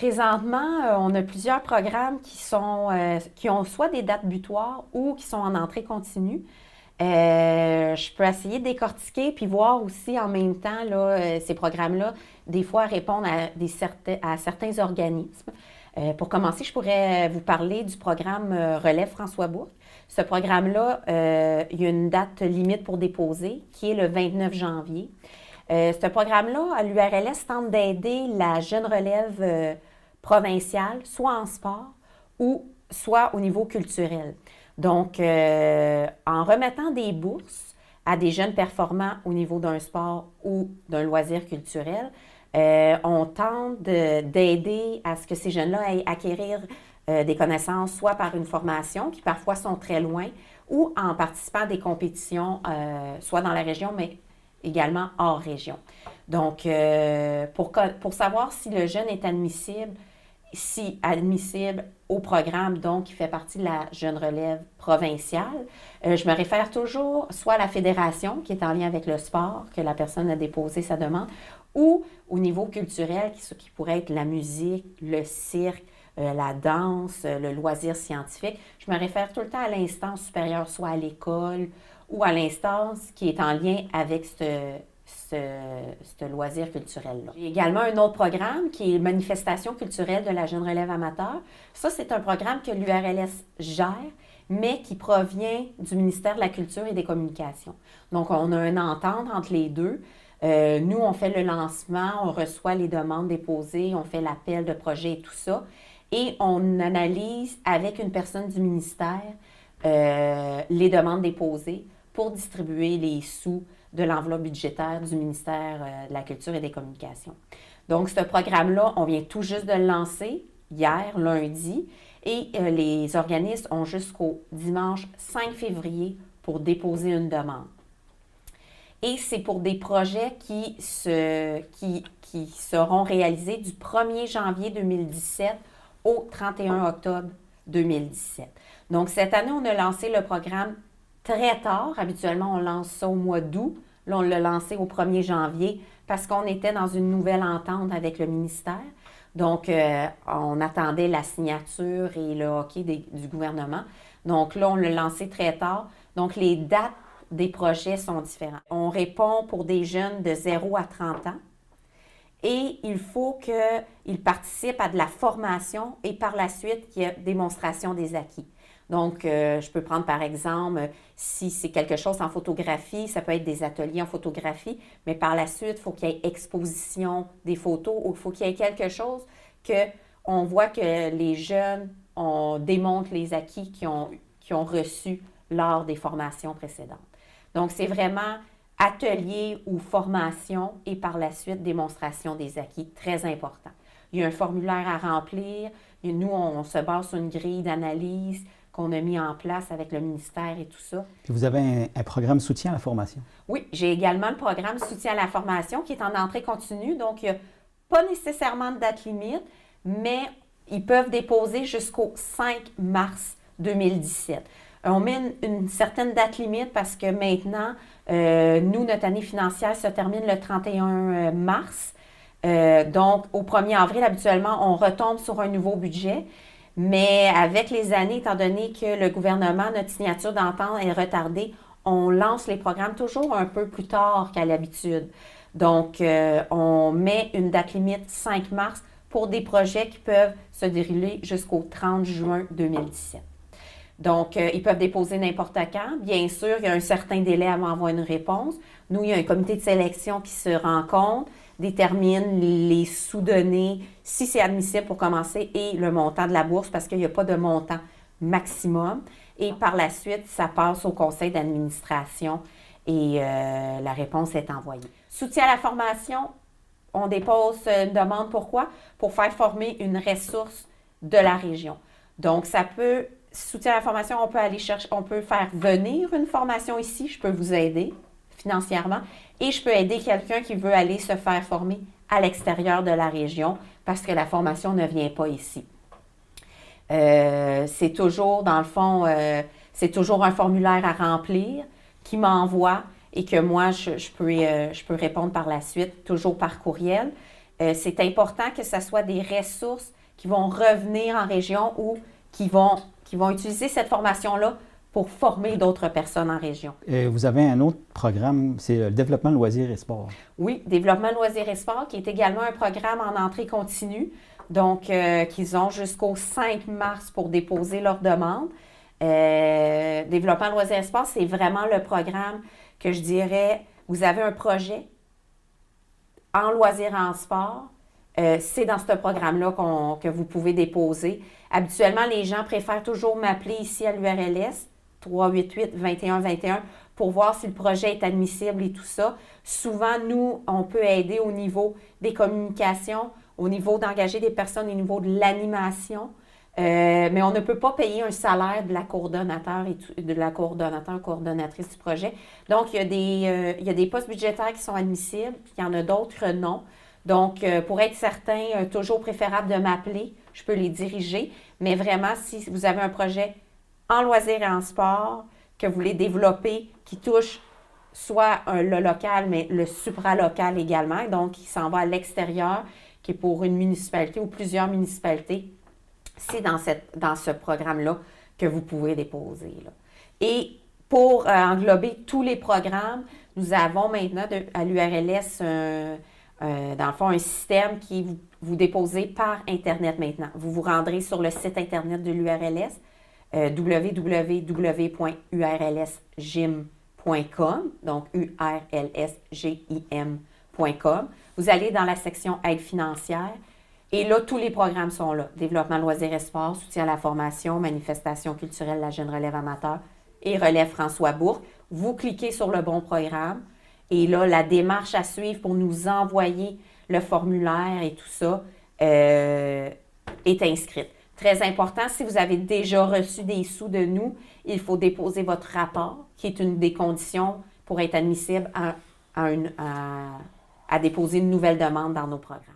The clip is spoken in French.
Présentement, on a plusieurs programmes qui ont soit des dates butoirs ou qui sont en entrée continue. Je peux essayer de décortiquer puis voir aussi en même temps là, ces programmes-là, des fois répondent à certains organismes. Pour commencer, je pourrais vous parler du programme Relève François Bourque. Ce programme-là, il y a une date limite pour déposer qui est le 29 janvier. Ce programme-là, à l'URLS, tente d'aider la jeune relève provinciale, soit en sport ou soit au niveau culturel. Donc, en remettant des bourses à des jeunes performants au niveau d'un sport ou d'un loisir culturel, on tente d'aider à ce que ces jeunes-là aillent acquérir des connaissances, soit par une formation, qui parfois sont très loin, ou en participant à des compétitions, soit dans la région, mais également hors région. Donc, pour savoir si le jeune est admissible, si admissible au programme, donc qui fait partie de la jeune relève provinciale, je me réfère toujours soit à la fédération qui est en lien avec le sport, que la personne a déposé sa demande, ou au niveau culturel qui pourrait être la musique, le cirque, la danse, le loisir scientifique. Je me réfère tout le temps à l'instance supérieure, soit à l'école ou à l'instance qui est en lien avec ce loisir culturel-là. J'ai également un autre programme qui est Manifestation culturelle de la jeune relève amateur. Ça, c'est un programme que l'URLS gère, mais qui provient du ministère de la Culture et des Communications. Donc, on a une entente entre les deux. Nous, on fait le lancement, on reçoit les demandes déposées, on fait l'appel de projet et tout ça. Et on analyse avec une personne du ministère les demandes déposées pour distribuer les sous de l'enveloppe budgétaire du ministère de la Culture et des Communications. Donc, ce programme-là, on vient tout juste de le lancer hier, lundi, et les organismes ont jusqu'au dimanche 5 février pour déposer une demande. Et c'est pour des projets qui seront réalisés du 1er janvier 2017 au 31 octobre 2017. Donc, cette année, on a lancé le programme très tard. Habituellement, on lance ça au mois d'août. Là, on l'a lancé au 1er janvier parce qu'on était dans une nouvelle entente avec le ministère. Donc, on attendait la signature et le hockey du gouvernement. Donc là, on l'a lancé très tard. Donc, les dates des projets sont différentes. On répond pour des jeunes de 0 à 30 ans. Et il faut qu'ils participent à de la formation et par la suite, qu'il y ait démonstration des acquis. Donc, je peux prendre par exemple, si c'est quelque chose en photographie, ça peut être des ateliers en photographie, mais par la suite, il faut qu'il y ait exposition des photos ou il faut qu'il y ait quelque chose qu'on voit que les jeunes démontrent les acquis qu'ils ont reçus lors des formations précédentes. Donc, c'est vraiment atelier ou formation et par la suite, démonstration des acquis, très important. Il y a un formulaire à remplir. Nous, on se base sur une grille d'analyse qu'on a mis en place avec le ministère et tout ça. Puis vous avez un programme soutien à la formation? Oui, j'ai également le programme soutien à la formation qui est en entrée continue. Donc, il n'y a pas nécessairement de date limite, mais ils peuvent déposer jusqu'au 5 mars 2017. On met une certaine date limite parce que maintenant, nous, notre année financière se termine le 31 mars. Donc, au 1er avril, habituellement, on retombe sur un nouveau budget. Mais avec les années, étant donné que le gouvernement, notre signature d'entente est retardée, on lance les programmes toujours un peu plus tard qu'à l'habitude. Donc, on met une date limite 5 mars pour des projets qui peuvent se dérouler jusqu'au 30 juin 2017. Donc, ils peuvent déposer n'importe quand. Bien sûr, il y a un certain délai avant d'avoir une réponse. Nous, il y a un comité de sélection qui se rencontre, détermine les sous-données, si c'est admissible pour commencer, et le montant de la bourse, parce qu'il n'y a pas de montant maximum. Et par la suite, ça passe au conseil d'administration et la réponse est envoyée. Soutien à la formation, on dépose une demande. Pourquoi? Pour faire former une ressource de la région. Donc, soutien à la formation, on peut aller chercher, on peut faire venir une formation ici, je peux vous aider financièrement, et je peux aider quelqu'un qui veut aller se faire former à l'extérieur de la région parce que la formation ne vient pas ici. C'est toujours, dans le fond, c'est toujours un formulaire à remplir qui m'envoie et que moi, je peux répondre par la suite, toujours par courriel. c'est important que ce soit des ressources qui vont revenir en région ou qui vont utiliser cette formation-là pour former d'autres personnes en région. Vous avez un autre programme, c'est le développement loisirs et sport. Oui, développement loisirs et sport, qui est également un programme en entrée continue. Donc, qu'ils ont jusqu'au 5 mars pour déposer leur demande. Développement loisirs et sport, c'est vraiment le programme que je dirais, vous avez un projet en loisirs et en sport, c'est dans ce programme-là que vous pouvez déposer. Habituellement, les gens préfèrent toujours m'appeler ici à l'URLS, 388-2121, pour voir si le projet est admissible et tout ça. Souvent, nous, on peut aider au niveau des communications, au niveau d'engager des personnes, au niveau de l'animation, mais on ne peut pas payer un salaire de la coordonnateur et de la coordonnatrice du projet. Donc, il y a des postes budgétaires qui sont admissibles, puis il y en a d'autres non. Donc, pour être certain, toujours préférable de m'appeler, je peux les diriger, mais vraiment, si vous avez un projet en loisirs et en sport, que vous voulez développer, qui touche soit le local, mais le supralocal également, donc qui s'en va à l'extérieur, qui est pour une municipalité ou plusieurs municipalités, c'est dans ce programme-là que vous pouvez déposer, là. Et pour englober tous les programmes, nous avons maintenant à l'URLS, dans le fond, un système qui vous déposez par Internet maintenant. Vous vous rendrez sur le site Internet de l'URLS, www.urlsgym.com, donc urlsgim.com. Vous allez dans la section aide financière et là, tous les programmes sont là. Développement loisirs et sport, soutien à la formation, manifestation culturelle, la jeune relève amateur et relève François Bourque. Vous cliquez sur le bon programme et là, la démarche à suivre pour nous envoyer le formulaire et tout ça est inscrite. Très important, si vous avez déjà reçu des sous de nous, il faut déposer votre rapport, qui est une des conditions pour être admissible à déposer une nouvelle demande dans nos programmes.